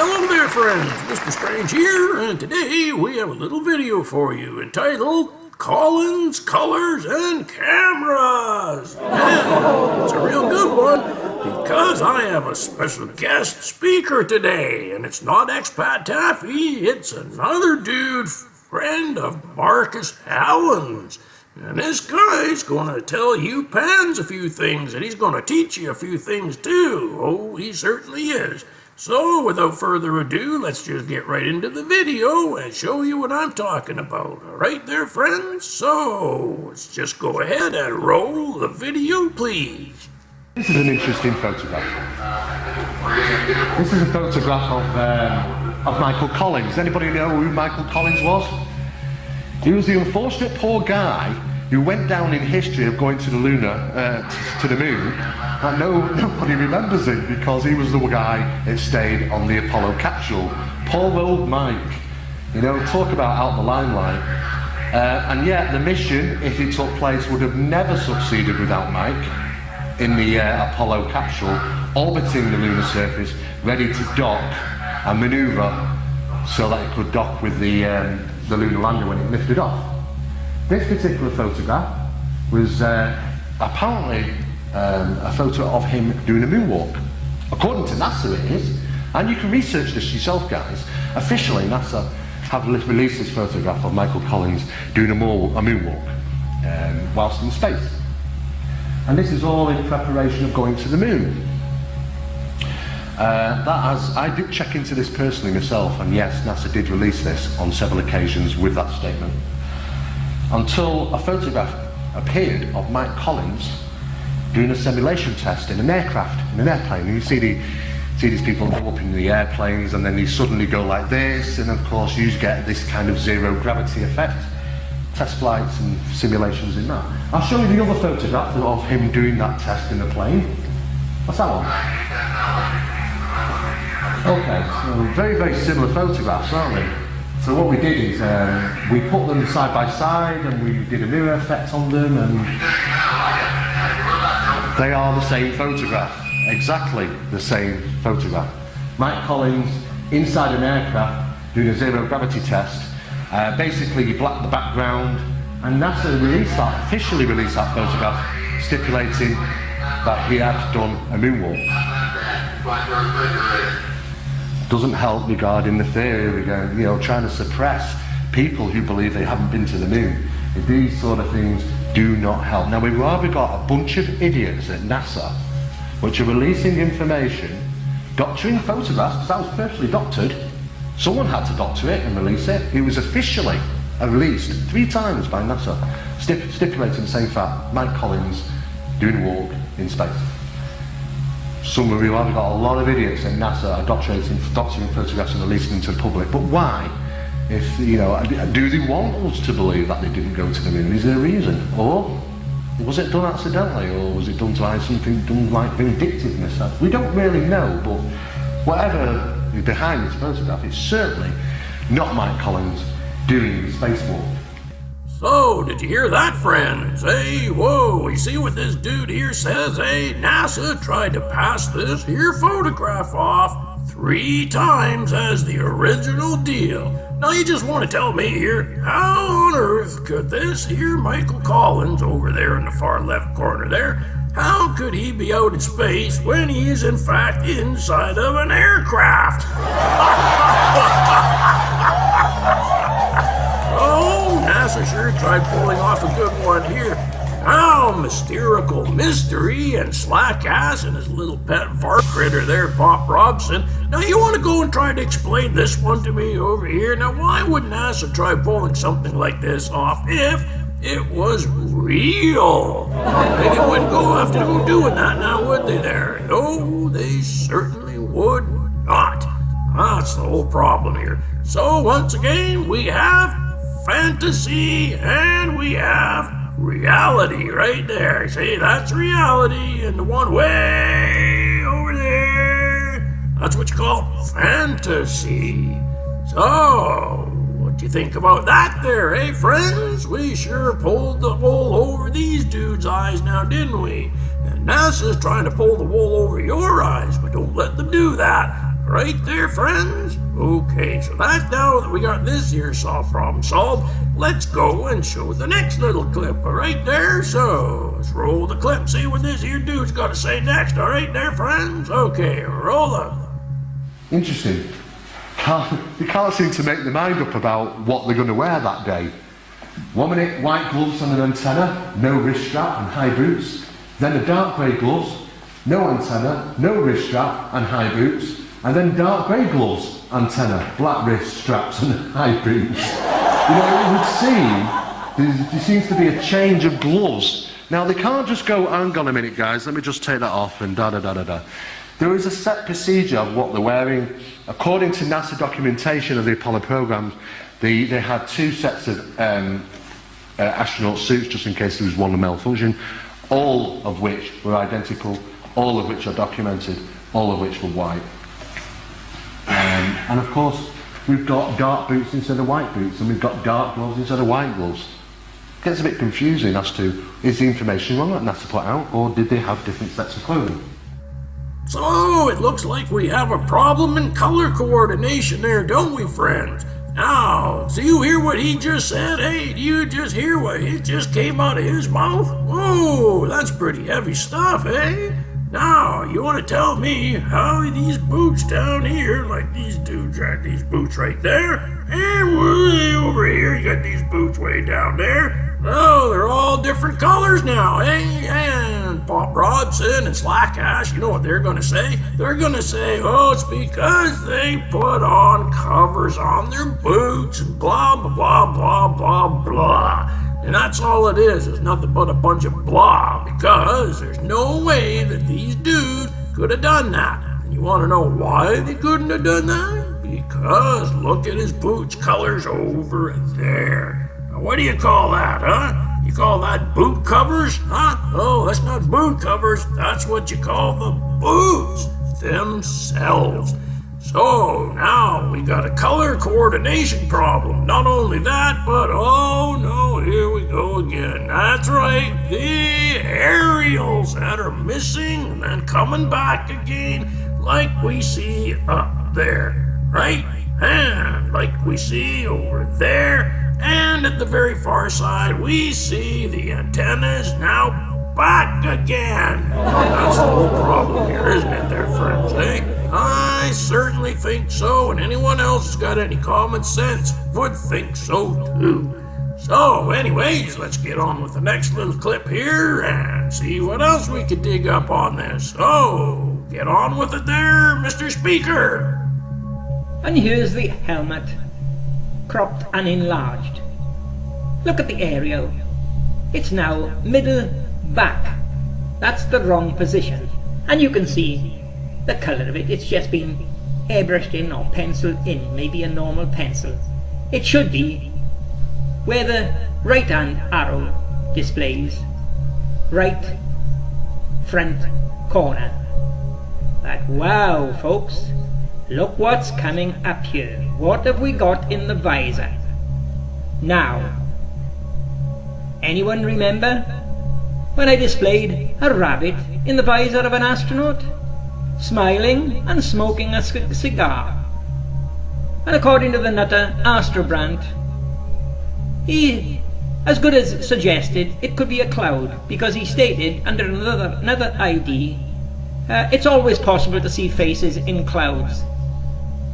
Hello there, friends. Mr. Strange here, and today we have a little video for you entitled Collins, Colors, and Cameras. And it's a real good one because I have a special guest speaker today, and it's not Expat Taffy, it's another dude, friend of Marcus Allen's. And this guy's gonna tell you Pans a few things, and he's gonna teach you a few things too. Oh, he certainly is. So, without further ado, let's just get right into the video and show you what I'm talking about. Alright there, friends? So, let's just go ahead and roll the video, please. This is an interesting photograph. This is a photograph of Michael Collins. Anybody know who Michael Collins was? He was the unfortunate poor guy who went down in history of going to the moon, and nobody remembers him because he was the guy that stayed on the Apollo capsule. Poor old Mike. You know, talk about out the limelight. And yet the mission, if it took place, would have never succeeded without Mike in the Apollo capsule, orbiting the lunar surface, ready to dock and maneuver so that it could dock with the lunar lander when it lifted off. This particular photograph was apparently a photo of him doing a moonwalk. According to NASA it is, and you can research this yourself guys. Officially NASA have released this photograph of Michael Collins doing a moonwalk whilst in space. And this is all in preparation of going to the moon. I did check into this personally myself, and yes, NASA did release this on several occasions with that statement. Until a photograph appeared of Mike Collins doing a simulation test in an aircraft, in an airplane. And you see these people go up in the airplanes, and then they suddenly go like this, and of course you get this kind of zero gravity effect. Test flights and simulations in that. I'll show you the other photograph of him doing that test in the plane. What's that one? Okay, so very, very similar photographs, aren't they? So what we did is we put them side by side and we did a mirror effect on them, and they are the same photograph, exactly the same photograph. Mike Collins inside an aircraft doing a zero gravity test. Basically you black the background, and NASA officially released that photograph stipulating that he had done a moonwalk. Doesn't help regarding the theory, trying to suppress people who believe they haven't been to the moon. These sort of things do not help. Now we've either got a bunch of idiots at NASA which are releasing information, doctoring photographs, because that was personally doctored. Someone had to doctor it and release it. It was officially released 3 times by NASA, stipulating the same fact: Mike Collins doing a walk in space. We've either got a lot of idiots at NASA are doctoring photographs and releasing them to the public. But why? If do they want us to believe that they didn't go to the moon? Is there a reason? Or was it done accidentally? Or was it done to hide something done like vindictiveness? We don't really know, but whatever is behind this photograph, it's certainly not Mike Collins doing the spacewalk. So, did you hear that, friends? Hey, whoa, you see what this dude here says? Hey, NASA tried to pass this here photograph off 3 times as the original deal. Now you just want to tell me here, how on earth could this here Michael Collins over there in the far left corner there, how could he be out in space when he is in fact inside of an aircraft? Oh, NASA sure tried pulling off a good one here. How mystical mystery and slack ass and his little pet fart critter there, Pop Robson. Now you want to go and try to explain this one to me over here? Now why would NASA try pulling something like this off if it was real? They wouldn't go after them doing that now, would they there? No, they certainly would not. That's the whole problem here. So once again, we have fantasy and we have reality right there. See, that's reality, and the one way over there, that's what you call fantasy. So, what do you think about that there, eh, friends? We sure pulled the wool over these dudes' eyes now, didn't we? And NASA's trying to pull the wool over your eyes, but don't let them do that. Right there, friends? Okay, so that's now that we got this here problem solved, let's go and show the next little clip. Alright there, so let's roll the clip, see what this here dude's got to say next. Alright there, friends? Okay, roll up. Interesting. They can't seem to make their mind up about what they're going to wear that day. 1 minute, white gloves and an antenna, no wrist strap and high boots. Then a dark grey gloves, no antenna, no wrist strap and high boots. And then dark grey gloves, antenna, black wrist straps and high boots. You know, it would seem there seems to be a change of gloves. Now they can't just go, hang on a minute guys, let me just take that off and da-da-da-da-da. There is a set procedure of what they're wearing. According to NASA documentation of the Apollo program, they had 2 sets of astronaut suits just in case there was one malfunction, all of which were identical, all of which are documented, all of which were white. And of course, we've got dark boots instead of white boots, and we've got dark gloves instead of white gloves. It gets a bit confusing as to, is the information wrong that NASA put out, or did they have different sets of clothing? So, it looks like we have a problem in color coordination there, don't we, friends? Now, do you hear what he just said? Hey, do you just hear what it just came out of his mouth? Whoa, that's pretty heavy stuff, eh? Now, you want to tell me how these boots down here, like these dudes got these boots right there, and way over here you got these boots way down there. Oh, they're all different colors now, eh? And Pop Robson and Slack Ash, you know what they're going to say? They're going to say, oh, it's because they put on covers on their boots and blah, blah, blah, blah, blah, blah. And that's all it is. It's nothing but a bunch of blah, because there's no way that these dudes could have done that. And you want to know why they couldn't have done that? Because look at his boots colors over there. Now, what do you call that, huh? You call that boot covers, huh? Oh, that's not boot covers. That's what you call the boots themselves. So now we got a color coordination problem. Not only that, but oh no, here we go again. That's right, the aerials that are missing and then coming back again, like we see up there, right? And like we see over there, and at the very far side, we see the antennas now back again. That's the whole problem here, isn't it there, friends, eh? I certainly think so, and anyone else who's got any common sense would think so too. So, anyways, let's get on with the next little clip here and see what else we can dig up on this. So, get on with it there, Mr. Speaker. And here's the helmet, cropped and enlarged. Look at the aerial. It's now middle back. That's the wrong position. And you can see the colour of it. It's just been airbrushed in or penciled in, maybe a normal pencil. It should be where the right hand arrow displays right front corner. But wow, folks, look what's coming up here. What have we got in the visor? Now, anyone remember when I displayed a rabbit in the visor of an astronaut, smiling and smoking a cigar? And according to the nutter Astrobrand, he as good as suggested it could be a cloud, because he stated under another ID, it's always possible to see faces in clouds.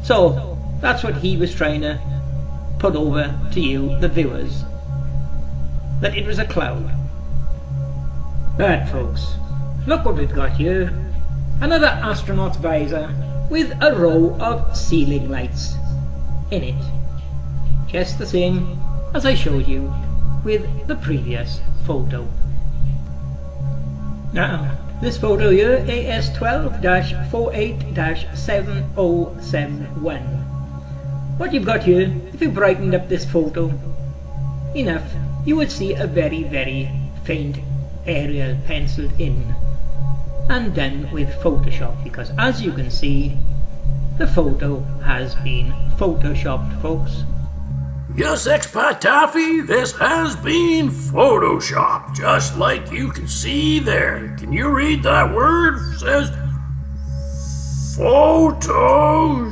So that's what he was trying to put over to you, the viewers, that it was a cloud. But folks, look what we've got here. Another astronaut's visor with a row of ceiling lights in it, just the same as I showed you with the previous photo. Now, this photo here, AS12-48-7071. What you've got here, if you brightened up this photo enough, you would see a very, very faint aerial penciled in and done with Photoshop, because as you can see, the photo has been photoshopped, folks. Yes, Expat Taffy, this has been photoshopped, just like you can see there. Can you read that word? It says Photoshop.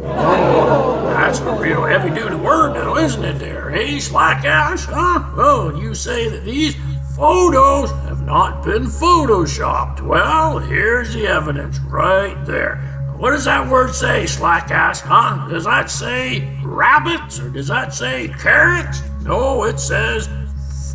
Oh, that's a real heavy-duty word now, isn't it there, hey, Slackass? Huh? Oh, you say that these photos have not been photoshopped. Well, here's the evidence right there. What does that word say, Slackass, huh? Does that say rabbits or does that say carrots? No, it says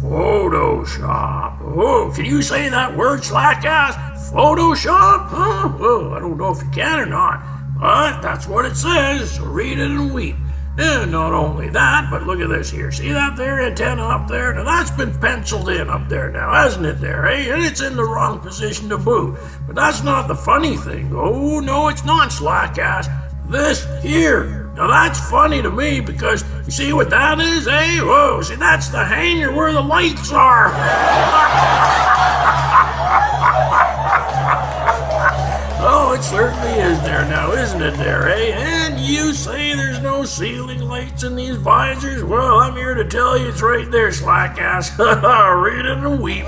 Photoshop. Oh, can you say that word, Slackass? Photoshop? Huh? Well, I don't know if you can or not, but that's what it says, so read it and weep. And not only that, but look at this here. See that there antenna up there? Now that's been penciled in up there now, hasn't it there, eh? And it's in the wrong position to boot. But that's not the funny thing. Oh, no, it's not, Slackass. This here. Now that's funny to me because you see what that is, eh? Whoa, see that's the hanger where the lights are. Oh, it certainly is there now, isn't it there, eh? And you say there's no ceiling lights in these visors? Well, I'm here to tell you it's right there, Slackass. Read it and weep.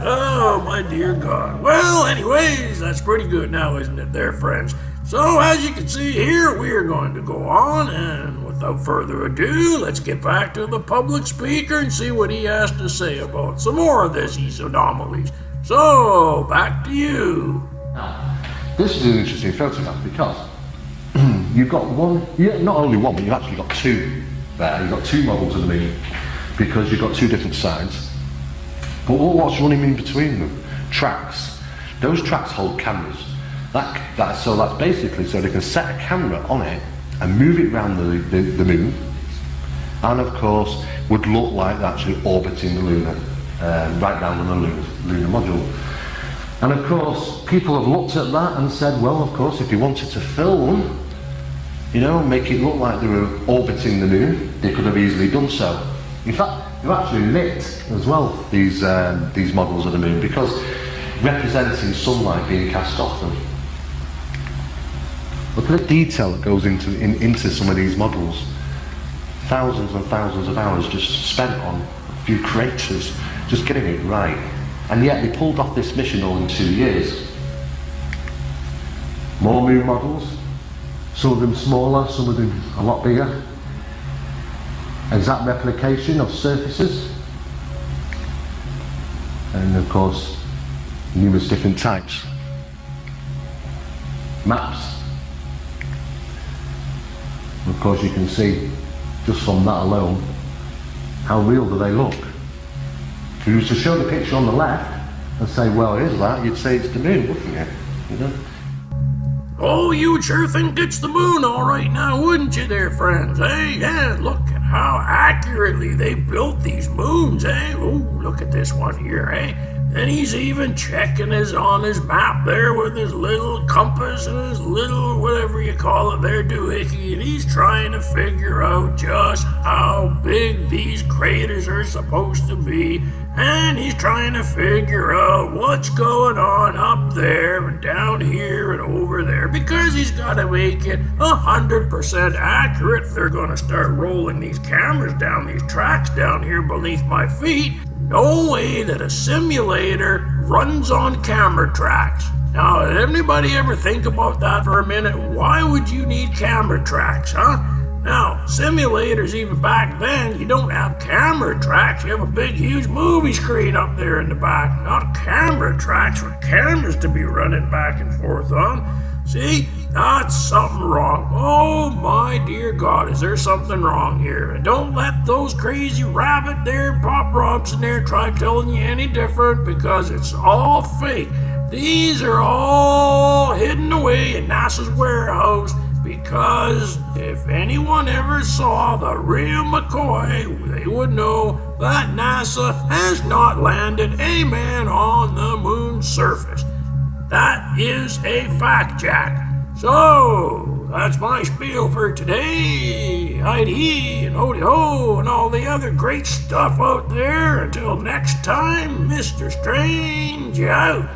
Oh, my dear God. Well, anyways, that's pretty good now, isn't it there, friends? So, as you can see here, we are going to go on, and without further ado, let's get back to the public speaker and see what he has to say about some more of these anomalies. So, back to you. Now, this is an interesting photograph because you've got one, not only one, but you've actually got two there. You've got two models of the moon because you've got two different sides. But what's running in between them? Tracks. Those tracks hold cameras. So that's basically so they can set a camera on it and move it around the moon, and of course would look like they're actually orbiting the lunar, right down on the lunar module. And of course people have looked at that and said, well, of course, if you wanted to film, make it look like they were orbiting the moon, they could have easily done so. In fact, they've actually lit as well, these models of the moon, because representing sunlight being cast off them. Look at the detail that goes into some of these models. Thousands and thousands of hours just spent on a few craters, just getting it right. And yet they pulled off this mission all in 2 years. More moon models, some of them smaller, some of them a lot bigger. Exact replication of surfaces. And of course, numerous different types. Maps. Of course you can see, just from that alone, how real do they look. If you was to show the picture on the left and say, well, here's that, you'd say it's the moon, wouldn't you? Oh, you would sure think it's the moon all right now, wouldn't you there, friends, eh? Yeah, look at how accurately they built these moons, eh? Oh, look at this one here, eh? And he's even checking on his map there with his little compass and his little, whatever you call it there, doohickey, and he's trying to figure out just how big these craters are supposed to be, and he's trying to figure out what's going on up there and down here and over there, because he's got to make it 100% accurate if they're going to start rolling these cameras down these tracks down here beneath my feet. No way that a simulator runs on camera tracks. Now, did anybody ever think about that for a minute? Why would you need camera tracks, huh? Now, simulators, even back then, you don't have camera tracks. You have a big, huge movie screen up there in the back, not camera tracks for cameras to be running back and forth on. See, that's something wrong. Oh my dear God, is there something wrong here? And don't let those crazy rabbit there, Pop Robson there, try telling you any different, because it's all fake. These are all hidden away in NASA's warehouse, because if anyone ever saw the real McCoy, they would know that NASA has not landed a man on the moon's surface. That is a fact, Jack. So, that's my spiel for today. Heidi and Hody Ho and all the other great stuff out there. Until next time, Mr. Strange out.